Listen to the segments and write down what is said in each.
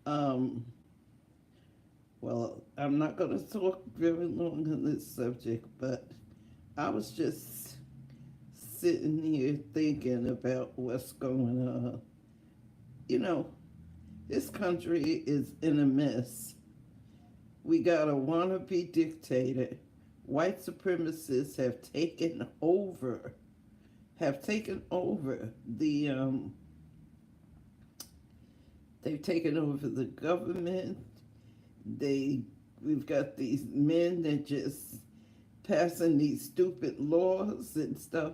Um, well, I'm not going to talk very long on this subject, but I was just sitting here thinking about what's going on. You know, this country is in a mess. We got a wannabe dictator. White supremacists have taken over they've taken over the government. They, we've got these men that just passing these stupid laws and stuff.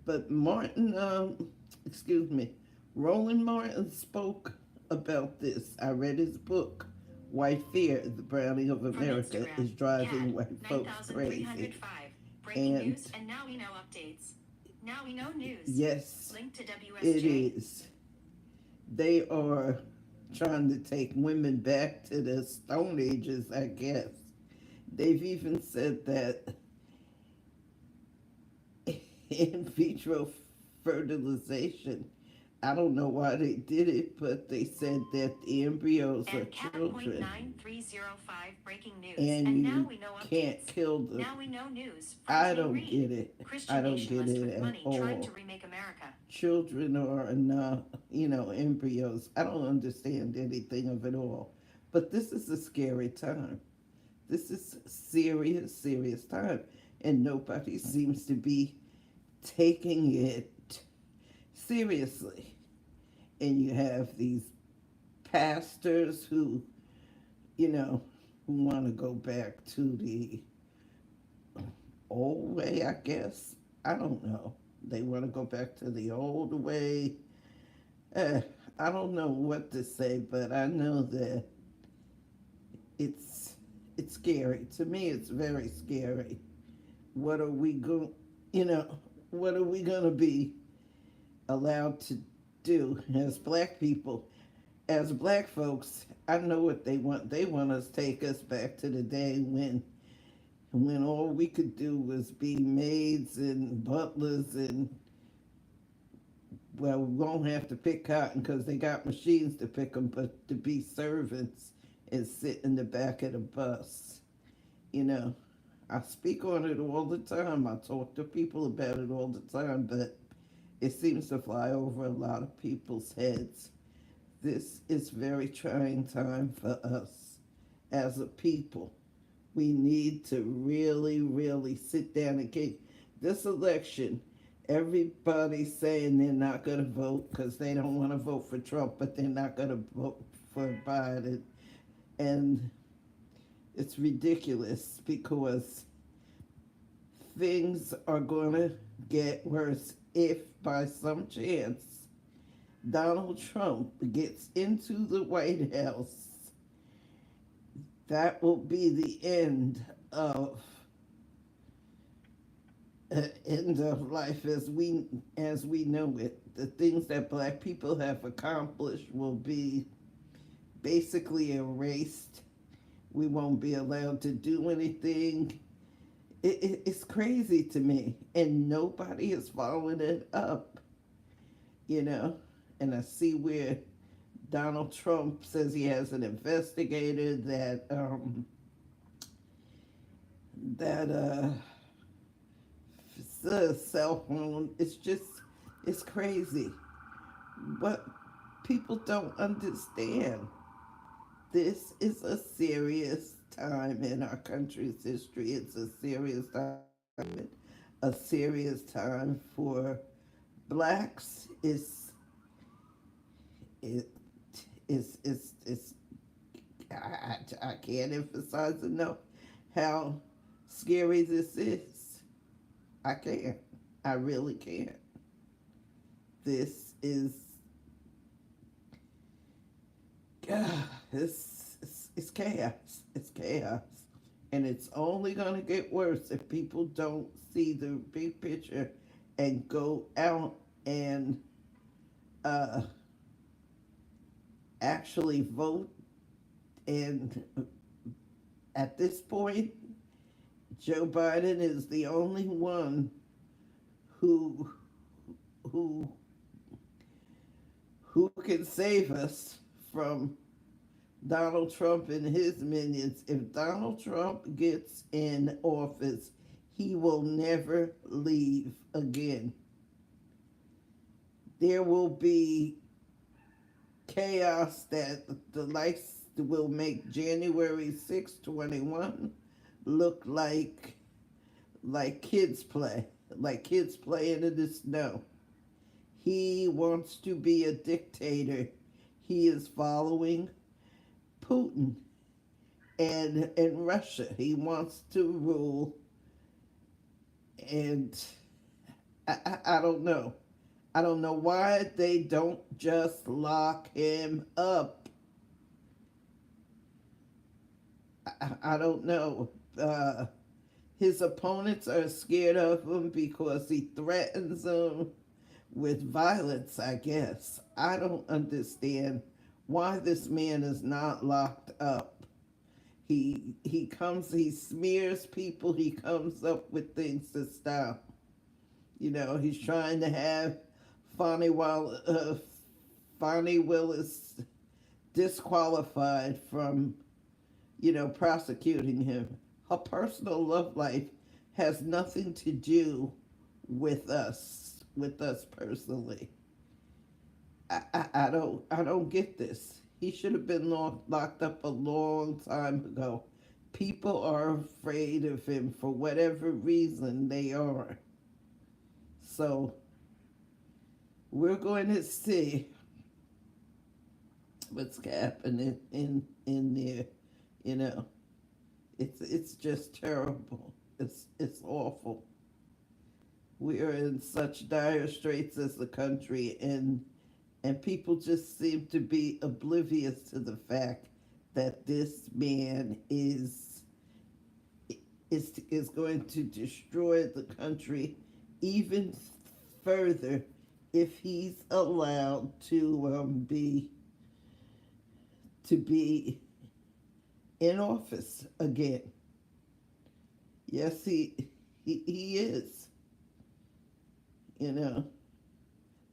But Martin, excuse me, Roland Martin spoke about this. I read his book, White Fear: The Browning of America is Driving White Folks Crazy. Breaking And news and now we know updates. Now we know news. yes, Link to it WSJ. is. They are trying to take women back to the Stone Ages, I guess. They've even said that in vitro fertilization, I don't know why they did it, but they said that the embryos are And cat point children 9305 breaking news. and And now you we know can't updates. kill them. Now we know news. From I Team don't Read. get it. I Christian don't get nationalist it with at money trying to all. remake America. Children are not, embryos. I don't understand anything of it all. But this is a scary time. This is serious, serious time. And nobody seems to be taking it seriously. And you have these pastors you know, who want to go back to the old way, I guess. I don't know. They want to go back to the old way. Uh, I don't know what to say, but I know that it's it's scary. To me, it's very scary. What are we going, you know, what are we going to be allowed to do as black people? As black folks, I know what they want. They want us to take us back to the day when all we could do was be maids and butlers and well, we won't have to pick cotton because they got machines to pick them, but to be servants and sit in the back of the bus. You know, I speak on it all the time. I talk to people about it all the time, but it seems to fly over a lot of people's heads. This is very trying time for us as a people. We need to really, really sit down and get this election. Everybody's saying they're not going to vote because they don't want to vote for Trump, but they're not going to vote for Biden. And it's ridiculous because things are going to get worse if by some chance Donald Trump gets into the White House. That will be the end of life as we know it. The things that black people have accomplished will be basically erased. We won't be allowed to do anything. It's crazy to me, and nobody is following it up. You know, and I see where Donald Trump says he has an investigator that the cell phone. It's crazy. But people don't understand. This is a serious time in our country's history. It's a serious time, a serious time for blacks. It it's I can't emphasize enough how scary this is. I can't. I really can't. This is it's chaos. It's chaos. And it's only going to get worse if people don't see the big picture and go out and uh, actually vote. And at this point, Joe Biden is the only one who who who can save us from Donald Trump and his minions. If Donald Trump gets in office, he will never leave again. There will be chaos that the likes will make January 6, 21 look like kids play, like kids playing in the snow. He wants to be a dictator. He is following Putin and Russia. He wants to rule, and I don't know. I don't know why they don't just lock him up. I don't know. His opponents are scared of him because he threatens them with violence, I guess. I don't understand why this man is not locked up. He smears people, he comes up with things to stop. You know, he's trying to have Fonnie, Fonnie Willis disqualified from, prosecuting him. Her personal love life has nothing to do with us personally. I don't get this. He should have been locked up a long time ago. People are afraid of him for whatever reason they are. So we're going to see what's happening in there. You know, it's just terrible. It's awful. We are in such dire straits as a country, and people just seem to be oblivious to the fact that this man is going to destroy the country even further if he's allowed to be in office again. Yes, he is. You know,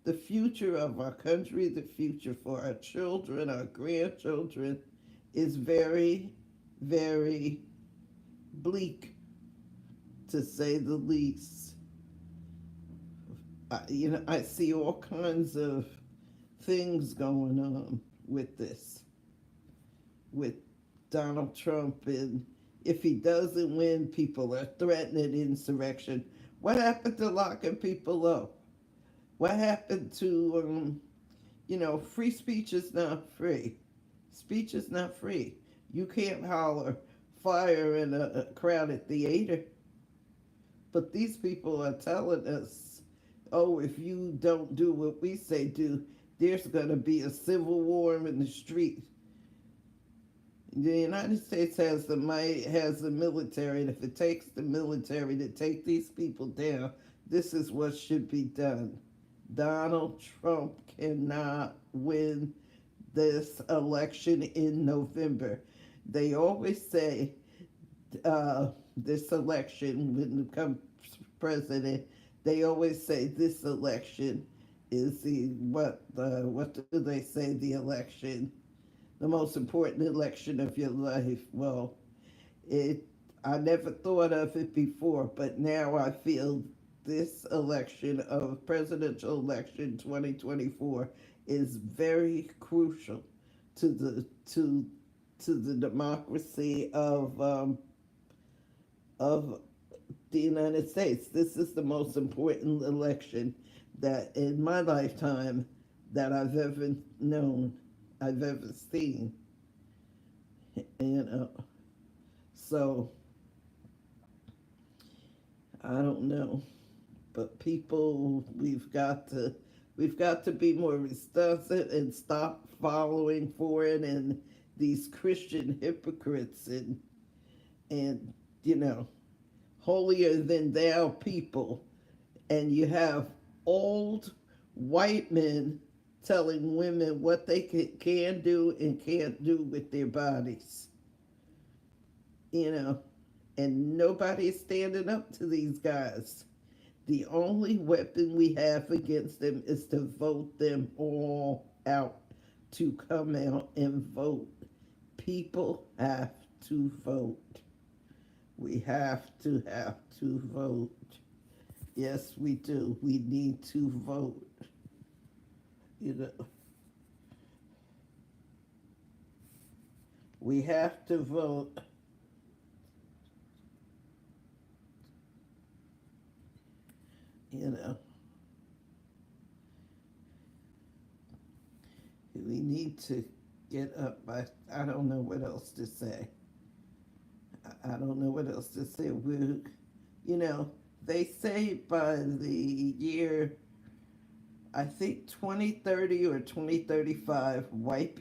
the future of our country, the future for our children, our grandchildren, is very, very bleak, to say the least. I see all kinds of things going on with this, with Donald Trump, and if he doesn't win, people are threatening insurrection. What happened to locking people up? What happened to, free speech is not free. Speech is not free. You can't holler fire in a crowded theater. But these people are telling us, oh, if you don't do what we say do, there's going to be a civil war in the street. The United States has the might, has the military, and if it takes the military to take these people down, this is what should be done. Donald Trump cannot win this election in November. They always say this election, when he becomes president, they always say this election is what do they say, the election, the most important election of your life. Well, I never thought of it before, but now I feel this election of presidential election 2024 is very crucial to the democracy of the United States. This is the most important election that in my lifetime that I've ever known, I've ever seen. So I don't know, but people, we've got to be more responsive and stop following foreign and these Christian hypocrites and holier than thou people, and you have old white men telling women what they can do and can't do with their bodies. And nobody's standing up to these guys. The only weapon we have against them is to vote them all out, to come out and vote People have to vote. We have to vote. Yes, we do. We need to vote. You know, we have to vote. You know, we need to get up. I don't know what else to say. I don't know what else to say. You know, they say by the year, I think 2030 or 2035, white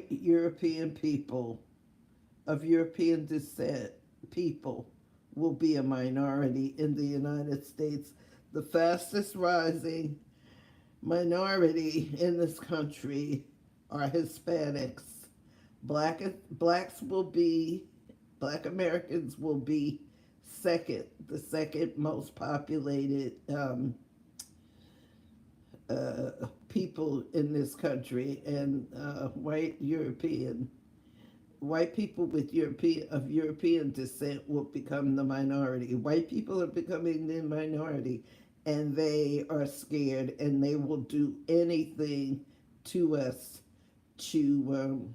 European people of European descent, people will be a minority in the United States. The fastest rising minority in this country are Hispanics. Blacks will be, Black Americans will be the second most populated people in this country, and white people with European descent will become the minority. White people are becoming the minority, and they are scared, and they will do anything to us to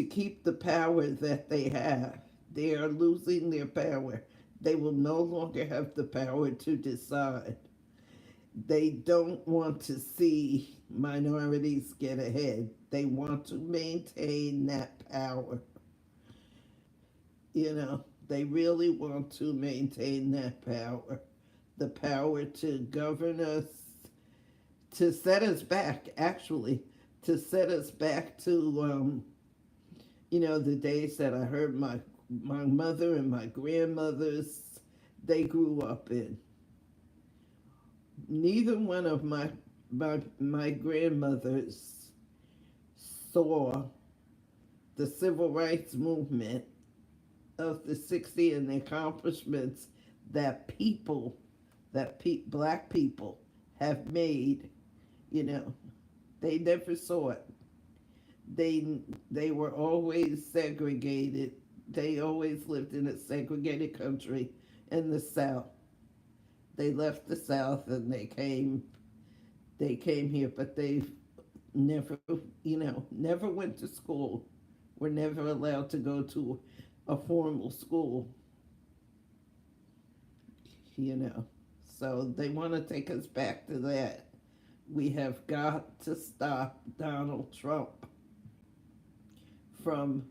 keep the power that they have. They are losing their power. They will no longer have the power to decide. They don't want to see minorities get ahead. They want to maintain that power. You know, they really want to maintain that power. The power to govern us, to set us back, actually, to set us back to, the days that I heard my mother and my grandmothers, they grew up in. Neither one of my grandmothers saw the civil rights movement of the 60s and the accomplishments that black people have made. They never saw it. They were always segregated. They always lived in a segregated country in the South. They left the South and they came here, but they've never went to school. Were never allowed to go to a formal school. So they want to take us back to that. We have got to stop Donald Trump from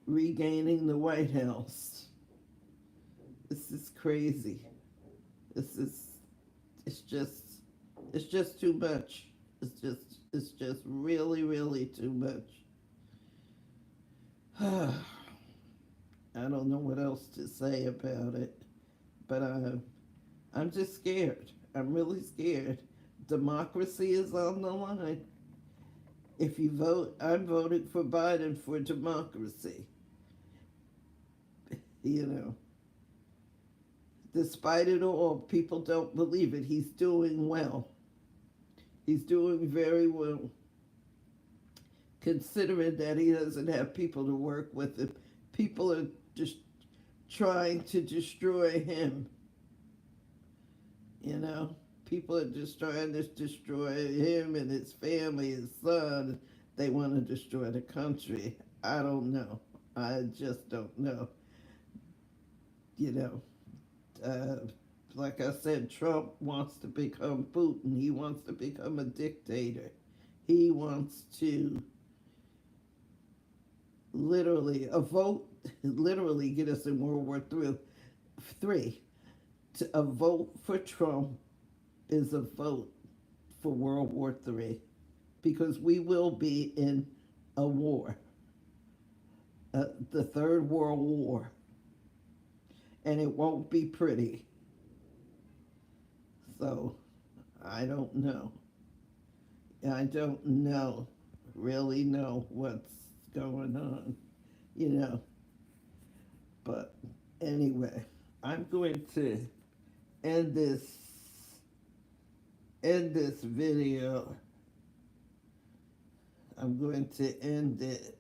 regaining the White House. This is crazy. It's just too much. It's just really, really too much. I don't know what else to say about it, but I'm just scared. I'm really scared. Democracy is on the line. If you vote, I'm voting for Biden for democracy. Despite it all, people don't believe it. He's doing well. He's doing very well. Considering that he doesn't have people to work with him, people are just trying to destroy him. People are just trying to destroy him and his family, his son. They want to destroy the country. I don't know. I just don't know. Like I said, Trump wants to become Putin. He wants to become a dictator. He wants to literally get us in World War III. A vote for Trump is a vote for World War III, because we will be in a war, the Third World War, and it won't be pretty. So, I don't know. I don't really know what's going on, But anyway, I'm going to end this video. I'm going to end it.